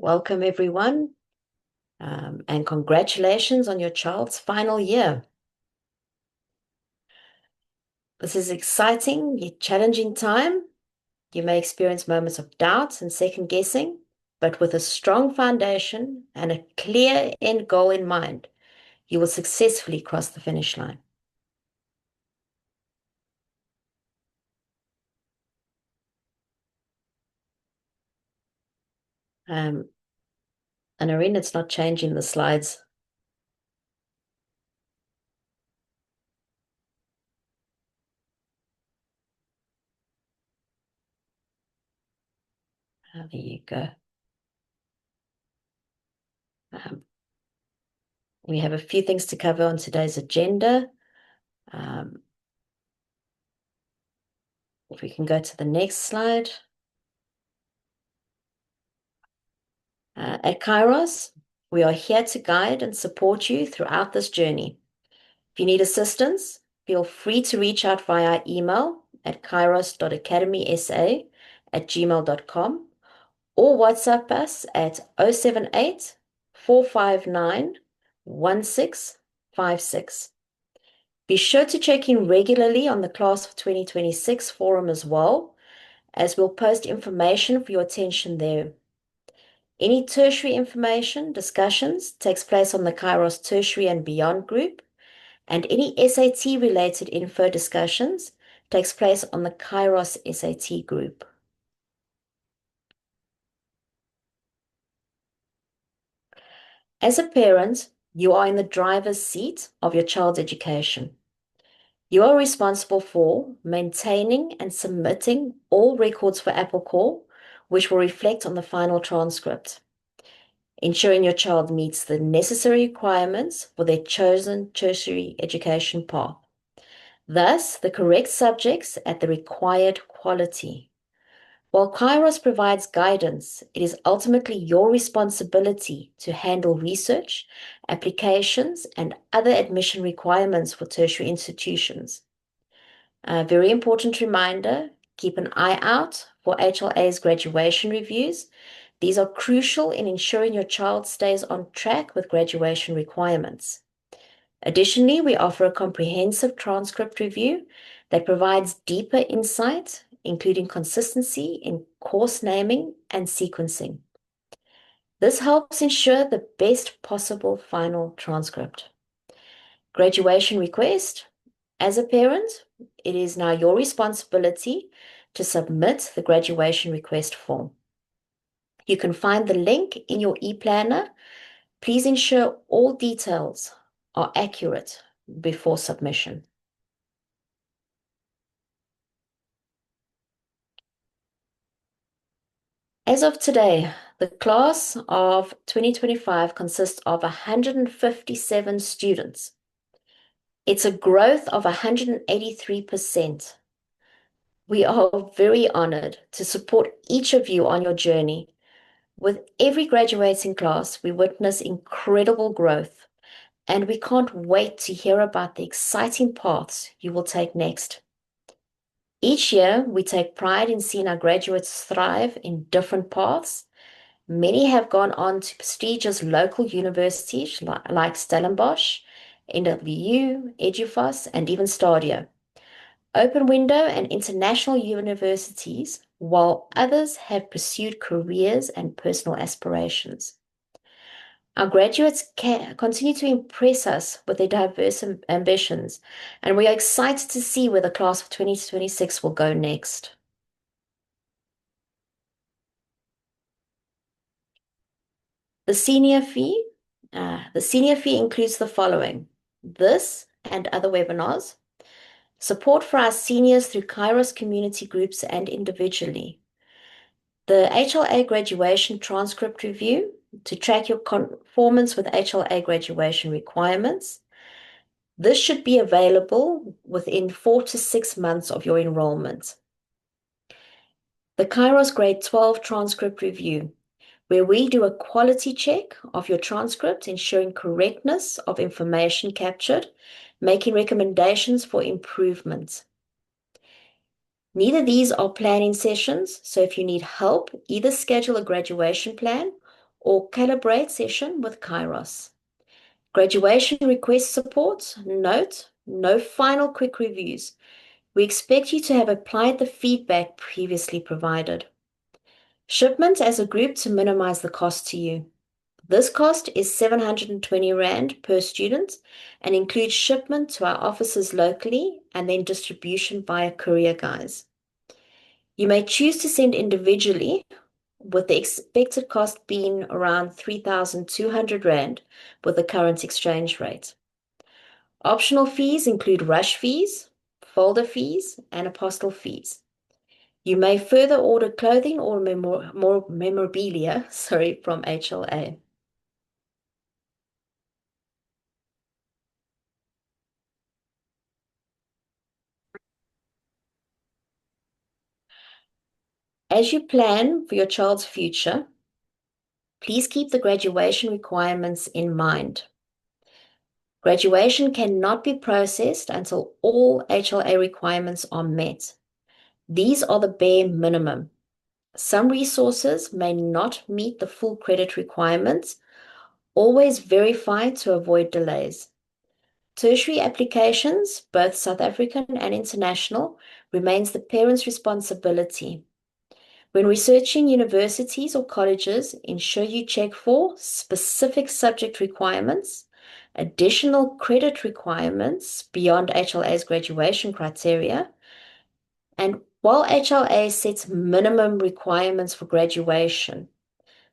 Welcome everyone, and congratulations on your child's final year. This is exciting yet challenging time. You may experience moments of doubt and second guessing, but with a strong foundation and a clear end goal in mind, you will successfully cross the finish line. And Irene, it's not changing the slides. There you go. Um, we have a few things to cover on today's agenda. If we can go to the next slide. At Kairos, we are here to guide and support you throughout this journey. If you need assistance, feel free to reach out via email at kairos.academysa@gmail.com or WhatsApp us at 078 459 1656. Be sure to check in regularly on the Class of 2026 forum as well, as we'll post information for your attention there. Any tertiary information discussions takes place on the Kairos Tertiary and Beyond group, and any SAT related info discussions takes place on the Kairos SAT group. As a parent, you are in the driver's seat of your child's education. You are responsible for maintaining and submitting all records for Apple Core, which will reflect on the final transcript, ensuring your child meets the necessary requirements for their chosen tertiary education path. Thus, the correct subjects at the required quality. While Kairos provides guidance, it is ultimately your responsibility to handle research, applications, and other admission requirements for tertiary institutions. A very important reminder, keep an eye out for HLA's graduation reviews. These are crucial in ensuring your child stays on track with graduation requirements. Additionally, we offer a comprehensive transcript review that provides deeper insight, including consistency in course naming and sequencing. This helps ensure the best possible final transcript. Graduation request. As a parent, it is now your responsibility to submit the graduation request form. You can find the link in your e-planner. Please ensure all details are accurate before submission. As of today, the class of 2025 consists of 157 students. It's a growth of 183%. We are very honored to support each of you on your journey. With every graduating class, we witness incredible growth, and we can't wait to hear about the exciting paths you will take next. Each year, we take pride in seeing our graduates thrive in different paths. Many have gone on to prestigious local universities like Stellenbosch, NWU, EduFOS, and even Stadio. Open window and international universities, while others have pursued careers and personal aspirations. Our graduates continue to impress us with their diverse ambitions, and we are excited to see where the class of 2026 will go next. The senior fee. The senior fee includes the following: this and other webinars, support for our seniors through Kairos community groups and individually, the HLA graduation transcript review to track your conformance with HLA graduation requirements. This should be available within 4 to 6 months of your enrollment. The Kairos Grade 12 transcript review, where we do a quality check of your transcript, ensuring correctness of information captured, making recommendations for improvement. Neither of these are planning sessions, so if you need help, either schedule a graduation plan or Calibrate session with Kairos. Graduation request support. Note, no final quick reviews. We expect you to have applied the feedback previously provided. Shipment as a group to minimize the cost to you. This cost is 720 Rand per student and includes shipment to our offices locally and then distribution via courier guys. You may choose to send individually, with the expected cost being around 3,200 Rand with the current exchange rate. Optional fees include rush fees, folder fees, and apostle fees. You may further order clothing or more memorabilia, from HLA. As you plan for your child's future, please keep the graduation requirements in mind. Graduation cannot be processed until all HLA requirements are met. These are the bare minimum. Some resources may not meet the full credit requirements. Always verify to avoid delays. Tertiary applications, both South African and international, remains the parent's responsibility. When researching universities or colleges, ensure you check for specific subject requirements, additional credit requirements beyond HLA's graduation criteria, and while HLA sets minimum requirements for graduation,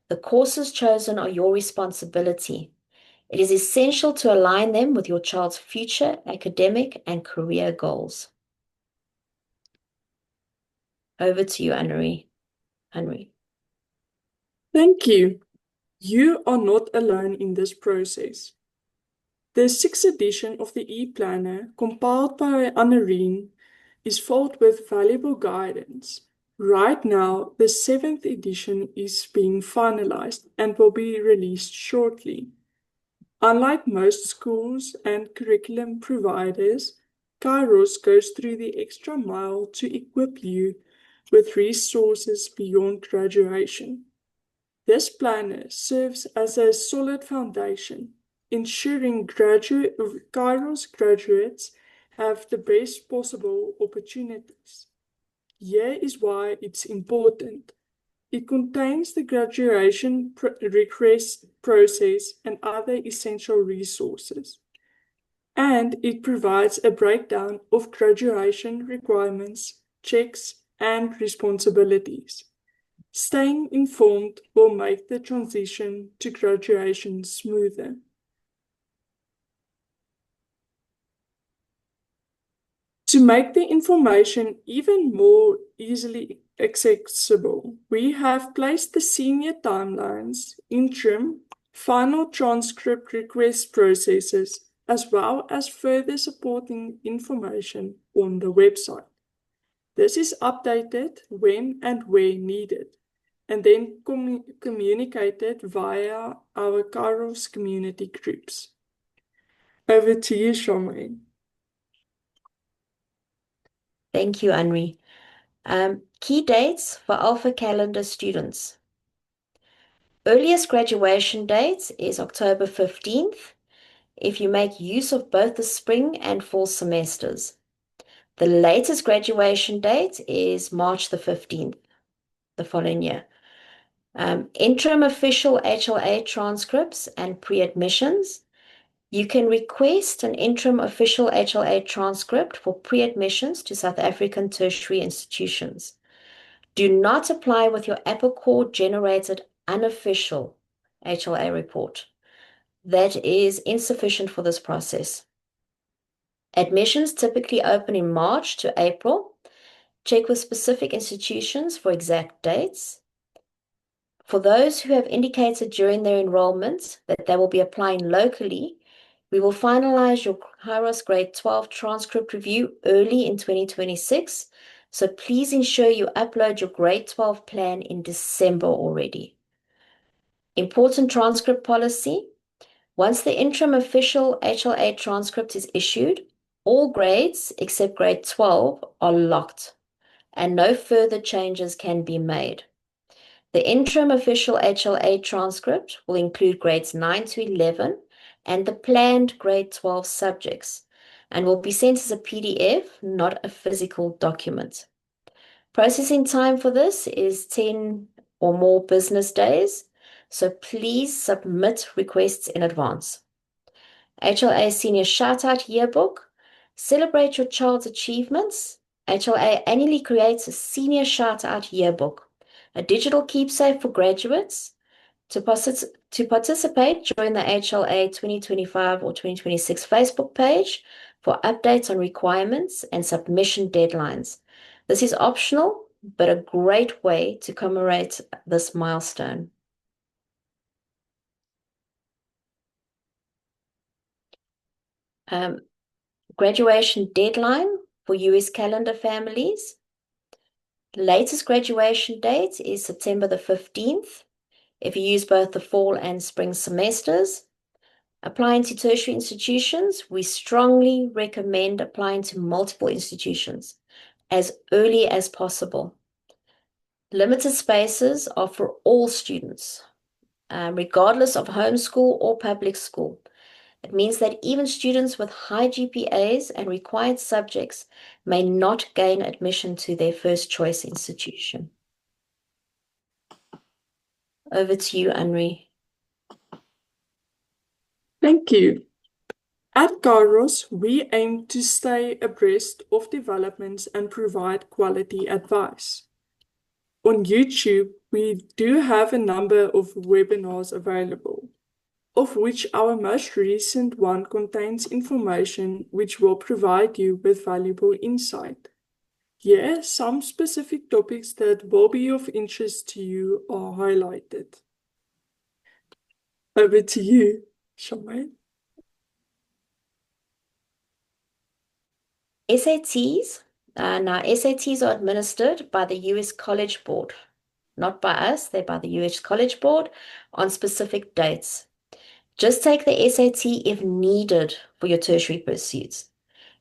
the courses chosen are your responsibility. It is essential to align them with your child's future academic and career goals. Over to you, Henry. Thank you. You are not alone in this process. The 6th edition of the e-planner, compiled by Anarine, is filled with valuable guidance. Right now, the 7th edition is being finalized and will be released shortly. Unlike most schools and curriculum providers, Kairos goes through the extra mile to equip you with resources beyond graduation. This planner serves as a solid foundation, ensuring Kairos graduates have the best possible opportunities. Here is why it's important. It contains the graduation request process and other essential resources. And it provides a breakdown of graduation requirements, checks, and responsibilities. Staying informed will make the transition to graduation smoother. To make the information even more easily accessible, we have placed the senior timelines, interim, final transcript request processes, as well as further supporting information on the website. This is updated when and where needed, and then communicated via our Kairos community groups. Over to you, Charmaine. Thank you, Henry. Key dates for Alpha Calendar students. Earliest graduation date is October 15th if you make use of both the spring and fall semesters. The latest graduation date is March the 15th, the following year. Interim official HLA transcripts and pre-admissions. You can request an interim official HLA transcript for pre-admissions to South African tertiary institutions. Do not apply with your AppleCore generated unofficial HLA report. That is insufficient for this process. Admissions typically open in March to April. Check with specific institutions for exact dates. For those who have indicated during their enrollment that they will be applying locally, we will finalize your Kairos Grade 12 transcript review early in 2026, so please ensure you upload your Grade 12 plan in December already. Important transcript policy. Once the interim official HLA transcript is issued, all grades except Grade 12 are locked, and no further changes can be made. The interim official HLA transcript will include grades 9 to 11 and the planned grade 12 subjects and will be sent as a PDF, not a physical document. Processing time for this is 10 or more business days, so please submit requests in advance. HLA Senior Shoutout Yearbook. Celebrate your child's achievements. HLA annually creates a Senior Shoutout Yearbook, a digital keepsake for graduates. To participate, join the HLA 2025 or 2026 Facebook page for updates on requirements and submission deadlines. This is optional, but a great way to commemorate this milestone. Graduation deadline for US calendar families. The latest graduation date is September the 15th. If you use both the fall and spring semesters, applying to tertiary institutions, we strongly recommend applying to multiple institutions as early as possible. Limited spaces are for all students, regardless of homeschool or public school. It means that even students with high GPAs and required subjects may not gain admission to their first choice institution. Over to you, Henri. Thank you. At Kairos, we aim to stay abreast of developments and provide quality advice. On YouTube, we do have a number of webinars available, of which our most recent one contains information which will provide you with valuable insight. Here, some specific topics that will be of interest to you are highlighted. Over to you, Charmaine. SATs. Now, SATs are administered by the US College Board, not by us, they're by the US College Board on specific dates. Just take the SAT if needed for your tertiary pursuits.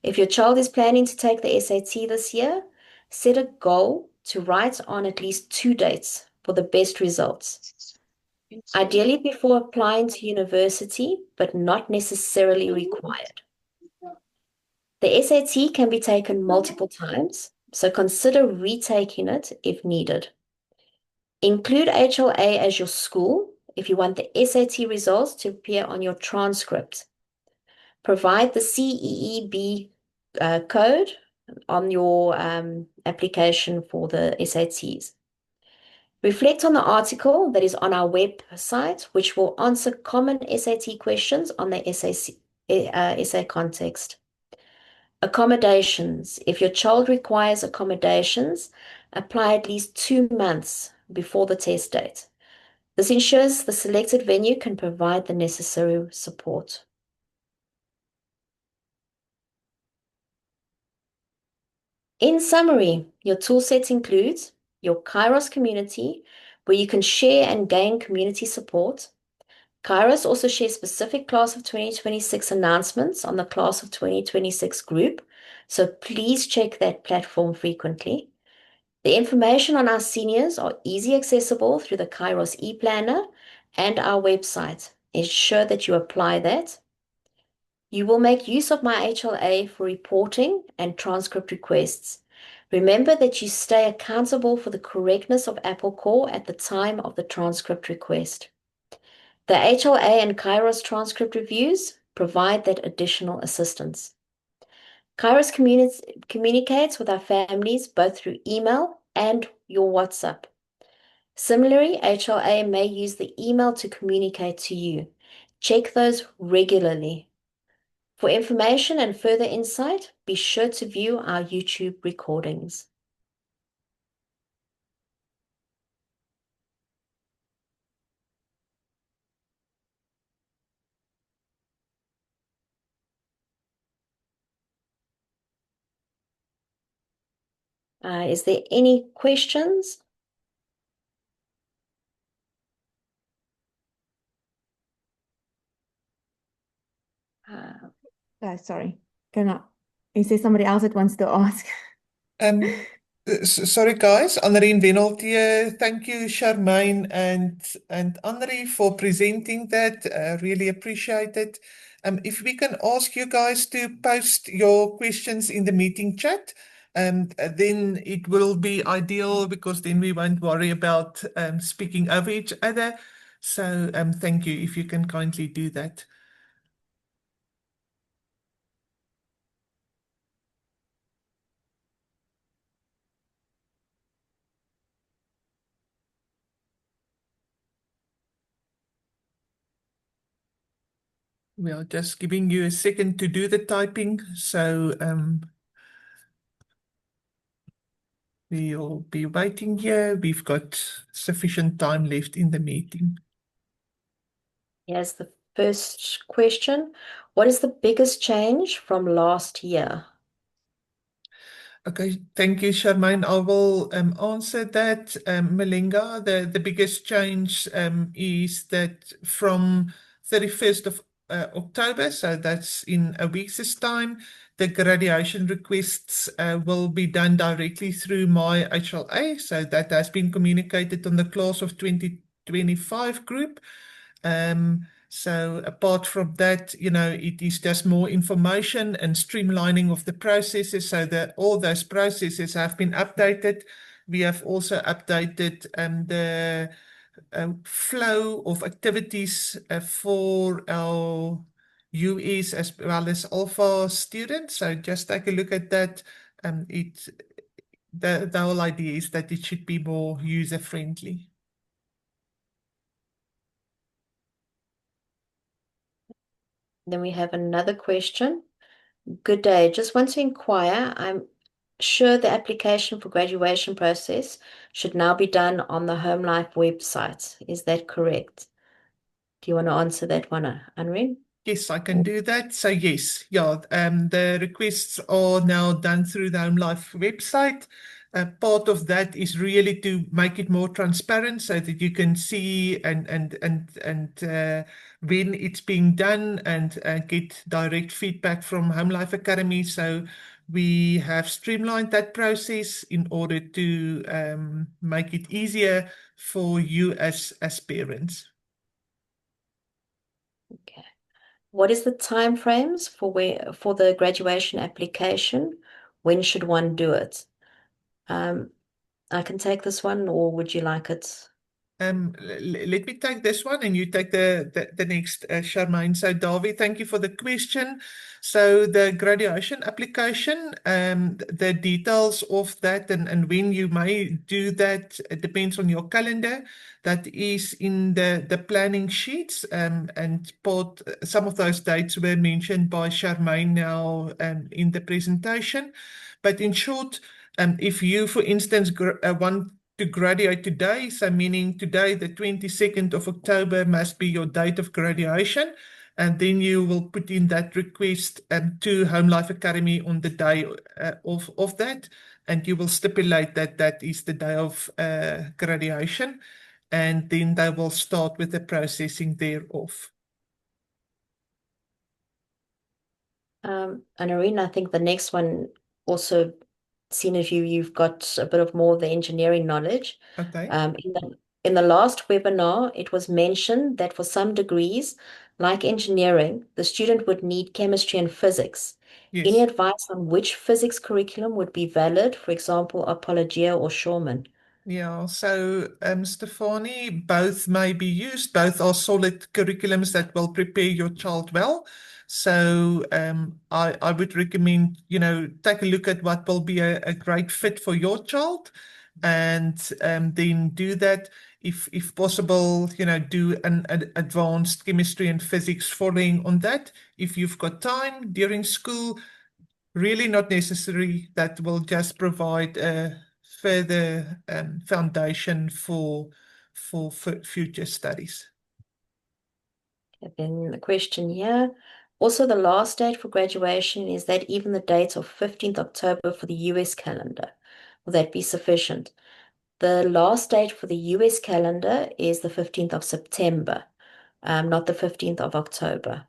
If your child is planning to take the SAT this year, set a goal to write on at least 2 dates for the best results. Ideally before applying to university, but not necessarily required. The SAT can be taken multiple times, so consider retaking it if needed. Include HLA as your school if you want the SAT results to appear on your transcript. Provide the CEEB code on your application for the SATs. Reflect on the article that is on our website, which will answer common SAT questions on the essay context. Accommodations. If your child requires accommodations, apply at least 2 months before the test date. This ensures the selected venue can provide the necessary support. In summary, your toolset includes your Kairos community, where you can share and gain community support. Kairos also shares specific Class of 2026 announcements on the Class of 2026 group, so please check that platform frequently. The information on our seniors are easy accessible through the Kairos e-planner and our website. Ensure that you apply that. You will make use of my HLA for reporting and transcript requests. Remember that you stay accountable for the correctness of Apple Core at the time of the transcript request. The HLA and Kairos transcript reviews provide that additional assistance. Kairos communicates with our families both through email and your WhatsApp. Similarly, HLA may use the email to communicate to you. Check those regularly. For information and further insight, be sure to view our YouTube recordings. Is there any questions? Sorry, is there somebody else that wants to ask? Sorry, guys. Annerie Wenold here. Thank you, Charmaine and Annerie, for presenting that. Really appreciate it. If we can ask you guys to post your questions in the meeting chat, then it will be ideal because then we won't worry about speaking over each other. So, thank you if you can kindly do that. We are just giving you a second to do the typing. So, we'll be waiting here. We've got sufficient time left in the meeting. Here's the first question. What is the biggest change from last year? Okay, thank you, Charmaine. I will answer that. Malinga, the biggest change is that from 31st of October, so that's in a week's time, the graduation requests will be done directly through my HLA. So that has been communicated on the class of 2025 group. So apart from that, it is just more information and streamlining of the processes so that all those processes have been updated. We have also updated the flow of activities for our US as well as Alpha students. So just take a look at that. The whole idea is that it should be more user friendly. Then we have another question. Good day. Just want to inquire. I'm sure the application for graduation process should now be done on the Home Life website. Is that correct? Do you want to answer that one, Anreen? Yes, I can do that. So yes, yeah, the requests are now done through the Home Life website. Part of that is really to make it more transparent so that you can see and when it's being done and get direct feedback from Home Life Academy. So we have streamlined that process in order to make it easier for you as parents. Okay. What is the time frames for the graduation application? When should one do it? I can take this one, or would you like it? Let me take this one and you take the next, Charmaine. So, Davi, thank you for the question. So, the graduation application, the details of that and when you may do that, it depends on your calendar. That is in the planning sheets, and some of those dates were mentioned by Charmaine now in the presentation. But in short, if you, for instance, want to graduate today, so meaning today, the 22nd of October, must be your date of graduation. And then you will put in that request to Home Life Academy on the day of that. And you will stipulate that that is the day of graduation. And then they will start with the processing thereof. And Irene, I think the next one also, seeing as you've got a bit of more of the engineering knowledge. Okay. In the last webinar, it was mentioned that for some degrees, like engineering, the student would need chemistry and physics. Any Yes. advice on which physics curriculum would be valid, for example, Apologia or Schurman? Yeah, so Stefani, both may be used. Both are solid curriculums that will prepare your child well. So I would recommend, take a look at what will be a great fit for your child and then do that. If possible, do an advanced chemistry and physics following on that. If you've got time during school, really not necessary. That will just provide a further foundation for future studies. And then the question here. Also, the last date for graduation is that even the date of 15th October for the US calendar. Will that be sufficient? The last date for the US calendar is the 15th of September, not the 15th of October.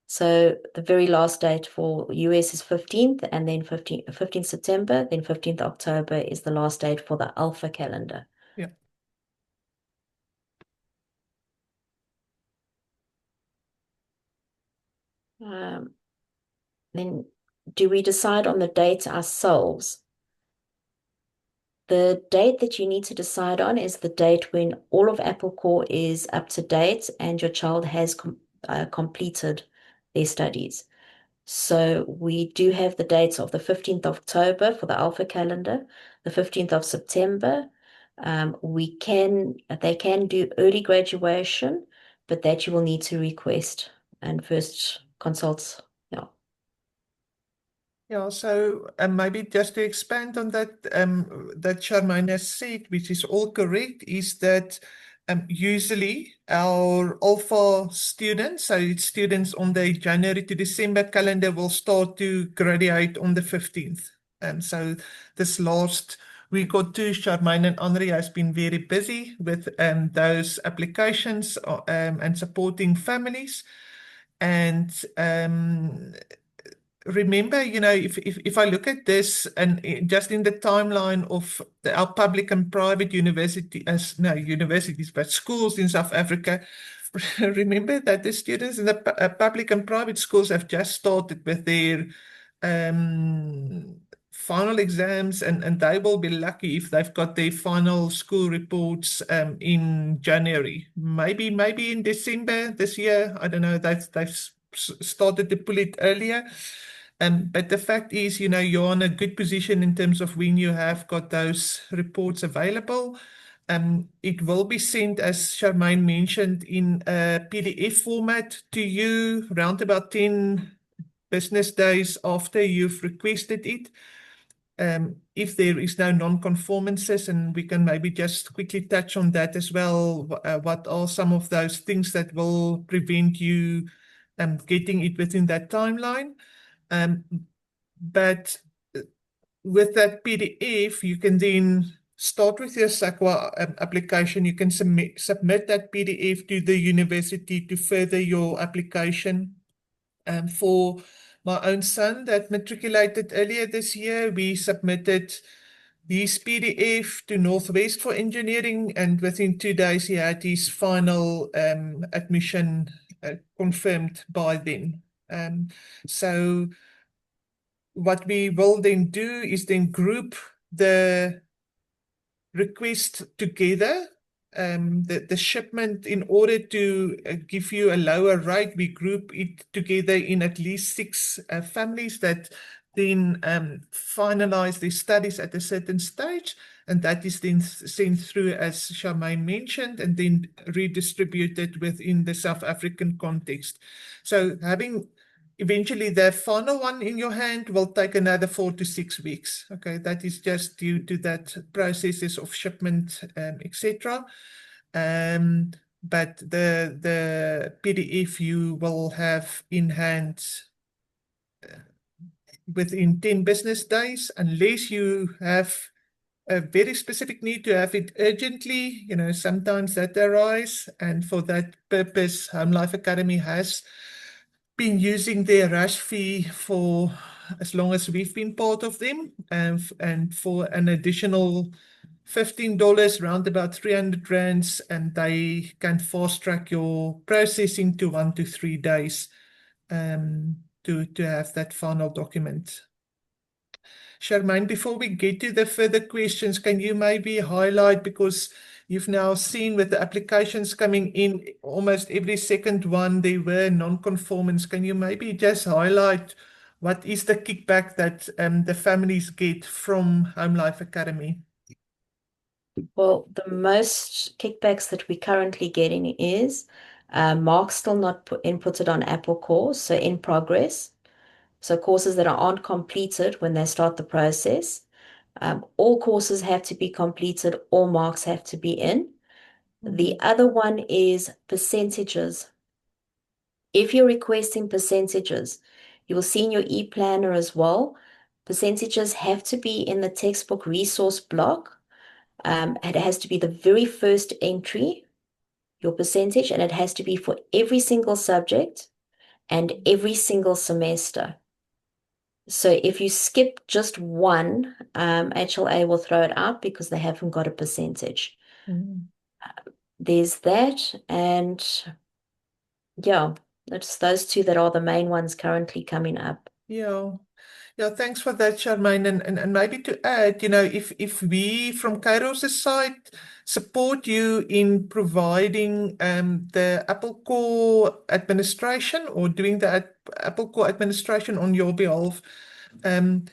So the very last date for US is 15th, and then 15th September, then 15th October is the last date for the Alpha calendar. Yeah. Then do we decide on the date ourselves? The date that you need to decide on is the date when all of Apple Core is up to date and your child has completed their studies. So we do have the dates of the 15th of October for the Alpha calendar, the 15th of September. They can do early graduation, but that you will need to request and first consult. Yeah. Yeah, so maybe just to expand on that, that Charmaine has said, which is all correct, is that usually our Alpha students, so it's students on the January to December calendar, will start to graduate on the 15th. So this last week or two, Charmaine and Henri has been very busy with those applications and supporting families. And remember, if I look at this and just in the timeline of our public and private universities, but schools in South Africa, remember that the students in the public and private schools have just started with their final exams, and they will be lucky if they've got their final school reports in January, maybe in December this year. I don't know. They've started to pull it earlier. But the fact is, you're in a good position in terms of when you have got those reports available. It will be sent, as Charmaine mentioned, in a PDF format to you around about 10 business days after you've requested it. If there is no non-conformances, and we can maybe just quickly touch on that as well. What are some of those things that will prevent you getting it within that timeline? But with that PDF, you can then start with your SAQA application. You can submit that PDF to the university to further your application. For my own son that matriculated earlier this year, we submitted his PDF to Northwest for engineering, and within 2 days he had his final admission confirmed by them. So what we will then do is then group the request together, the shipment, in order to give you a lower rate. We group it together in at least 6 families that then finalize their studies at a certain stage, and that is then sent through, as Charmaine mentioned, and then redistributed within the South African context. So having eventually the final one in your hand will take another 4 to 6 weeks. Okay, that is just due to that processes of shipment, etc. But the PDF you will have in hand within 10 business days, unless you have a very specific need to have it urgently. Sometimes that arise, and for that purpose, Home Life Academy has been using their rush fee for as long as we've been part of them, and for an additional $15, round about 300 rands, and they can fast track your processing to 1 to 3 days to have that final document. Charmaine, before we get to the further questions, can you maybe highlight, because you've now seen with the applications coming in, almost every second one, there were non-conformance. Can you maybe just highlight what is the kickback that the families get from Home Life Academy? Well, the most kickbacks that we're currently getting is marks still not inputted on Apple Course, so in progress. So courses that aren't completed when they start the process. All courses have to be completed, all marks have to be in. The other one is percentages. If you're requesting percentages, you will see in your e-planner as well, percentages have to be in the textbook resource block. It has to be the very first entry, your percentage, and it has to be for every single subject. and every single semester. So if you skip just one, HLA will throw it out because they haven't got a percentage. Mm. There's that, and yeah, it's those two that are the main ones currently coming up. Yeah. Yeah, thanks for that, Charmaine. And maybe to add, if we from Kairos' side support you in providing the Apple Core administration or doing the Apple Core administration on your behalf, um,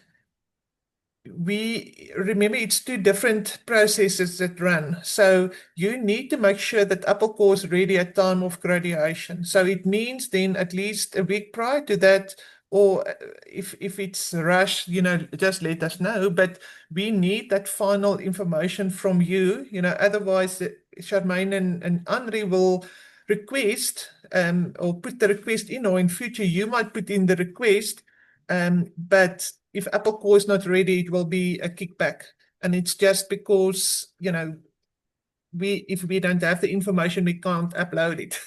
we remember it's two different processes that run. So you need to make sure that Apple Core is ready at time of graduation. So it means then at least a week prior to that, or if it's rushed, just let us know. But we need that final information from you. Otherwise Charmaine and Henri will request or put the request in, or in future you might put in the request. But if Apple Core is not ready, it will be a kickback. And it's just because, if we don't have the information, we can't upload it.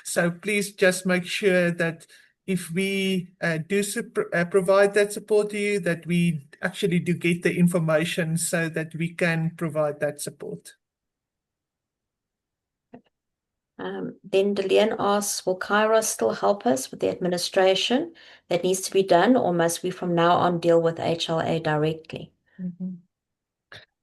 So please just make sure that if we do provide that support to you, that we actually do get the information so that we can provide that support. Then Delian asks, will Kairos still help us with the administration that needs to be done, or must we from now on deal with HLA directly?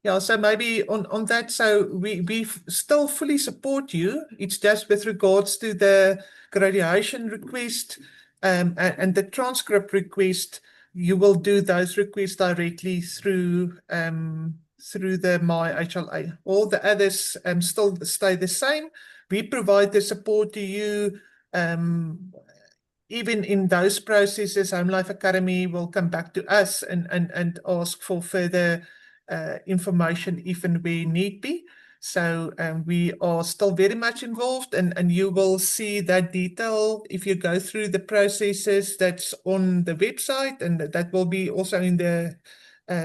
Yeah, so maybe on that, so we still fully support you. It's just with regards to the graduation request and the transcript request, you will do those requests directly through the My HLA. All the others still stay the same. We provide the support to you. Even in those processes, Home Life Academy will come back to us and ask for further information if and where need be. So we are still very much involved, and you will see that detail if you go through the processes that's on the website, and that will be also in the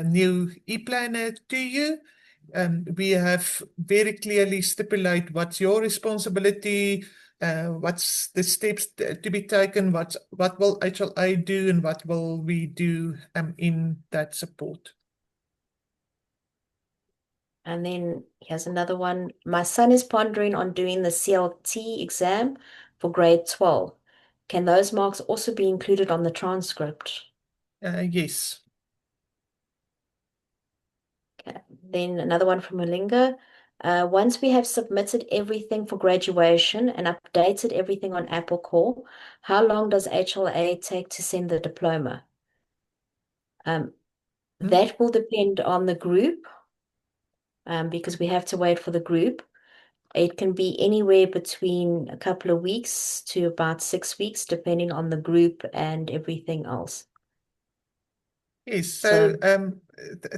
new e-planner to you. We have very clearly stipulate what's your responsibility, what's the steps to be taken, what will HLA do, and what will we do in that support. And then here's another one. My son is pondering on doing the CLT exam for grade 12. Can those marks also be included on the transcript? Yes. Okay. Then another one from Malinga. Once we have submitted everything for graduation and updated everything on Apple Core, how long does HLA take to send the diploma? That will depend on the group, because we have to wait for the group. It can be anywhere between a couple of weeks to about 6 weeks, depending on the group and everything else. Yes, so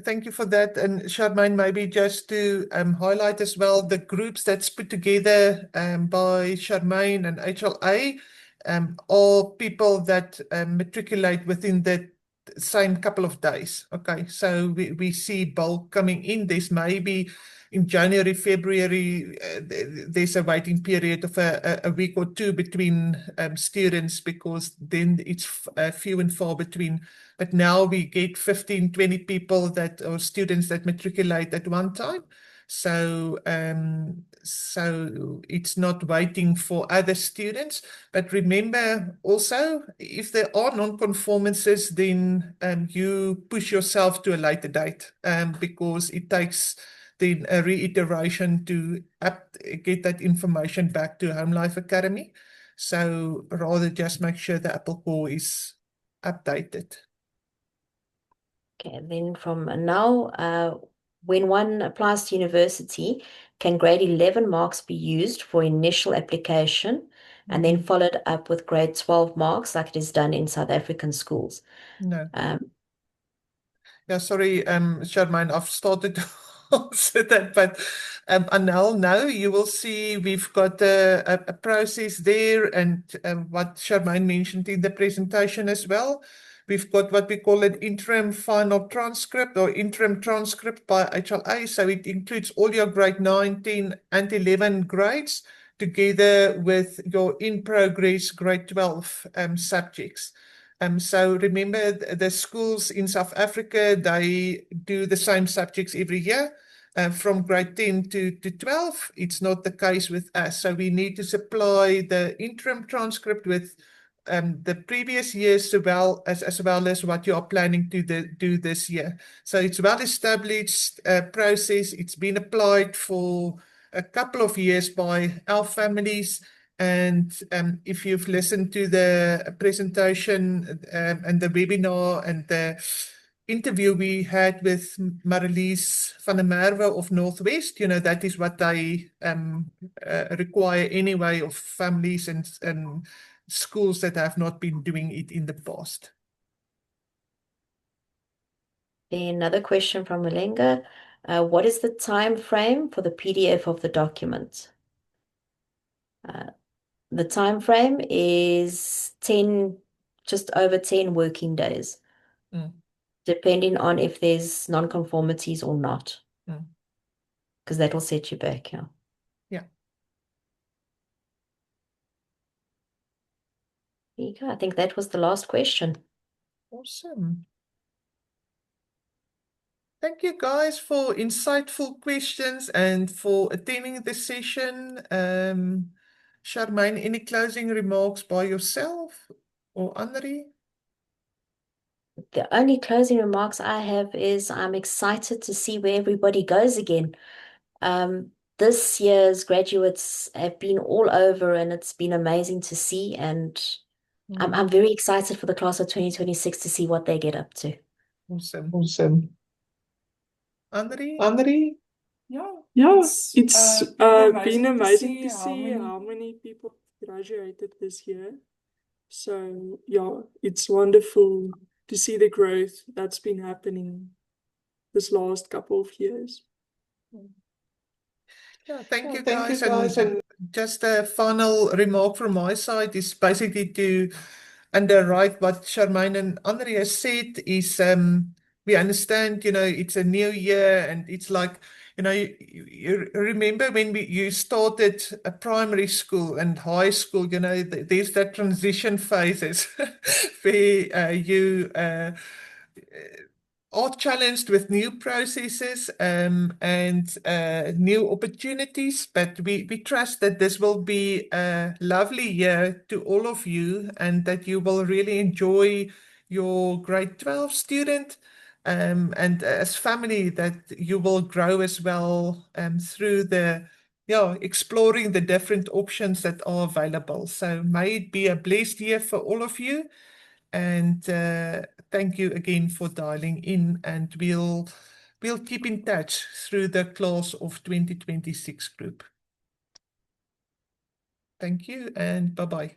thank you for that. And Charmaine, maybe just to highlight as well, the groups that's put together by Charmaine and HLA are people that matriculate within the same couple of days. Okay, so we see bulk coming in. There's maybe in January, February, there's a waiting period of a week or two between students, because then it's few and far between. But now we get 15, 20 people that are students that matriculate at one time. So it's not waiting for other students. But remember also, if there are non-conformances, then you push yourself to a later date, because it takes then a reiteration to get that information back to Home Life Academy. So rather just make sure the Apple Core is updated. Okay, then from now, when one applies to university, can grade 11 marks be used for initial application and then followed up with grade 12 marks like it is done in South African schools? No. Yeah, sorry, Charmaine, I've started to answer that, but Anel, no, you will see we've got a process there, and what Charmaine mentioned in the presentation as well. We've got what we call an interim final transcript or interim transcript by HLA. So it includes all your grade 9, 10, and 11 grades. together with your in-progress grade 12 subjects. So remember, the schools in South Africa, they do the same subjects every year. From grade 10 to 12, it's not the case with us. So we need to supply the interim transcript with the previous years as well as what you are planning to do this year. So it's well established process. It's been applied for a couple of years by our families. And if you've listened to the presentation and the webinar and the interview we had with Marlies van der Merwe of Northwest, that is what they require anyway of families and schools that have not been doing it in the past. Another question from Malenga. What is the time frame for the PDF of the document? The time frame is just over 10 working days, depending on if there's non-conformities or not, because that will set you back. Yeah. There you go. I think that was the last question. Awesome. Thank you guys for insightful questions and for attending the session. Charmaine, any closing remarks by yourself or Anri? The only closing remarks I have is I'm excited to see where everybody goes again. This year's graduates have been all over and it's been amazing to see. And I'm very excited for the class of 2026 to see what they get up to. Awesome. Anri? Yeah, it's been amazing to see how many people graduated this year. So yeah, it's wonderful to see the growth that's been happening this last couple of years. Yeah, thank you guys. And just a final remark from my side is basically to underwrite what Charmaine and Anri has said is we understand, it's a new year and it's like, you remember when you started a primary school and high school, there's that transition phases where you are challenged with new processes and new opportunities, but we trust that this will be a lovely year to all of you and that you will really enjoy your grade 12 student and as family that you will grow as well through exploring the different options that are available. So may it be a blessed year for all of you. And thank you again for dialing in, and we'll keep in touch through the class of 2026 group. Thank you and bye-bye.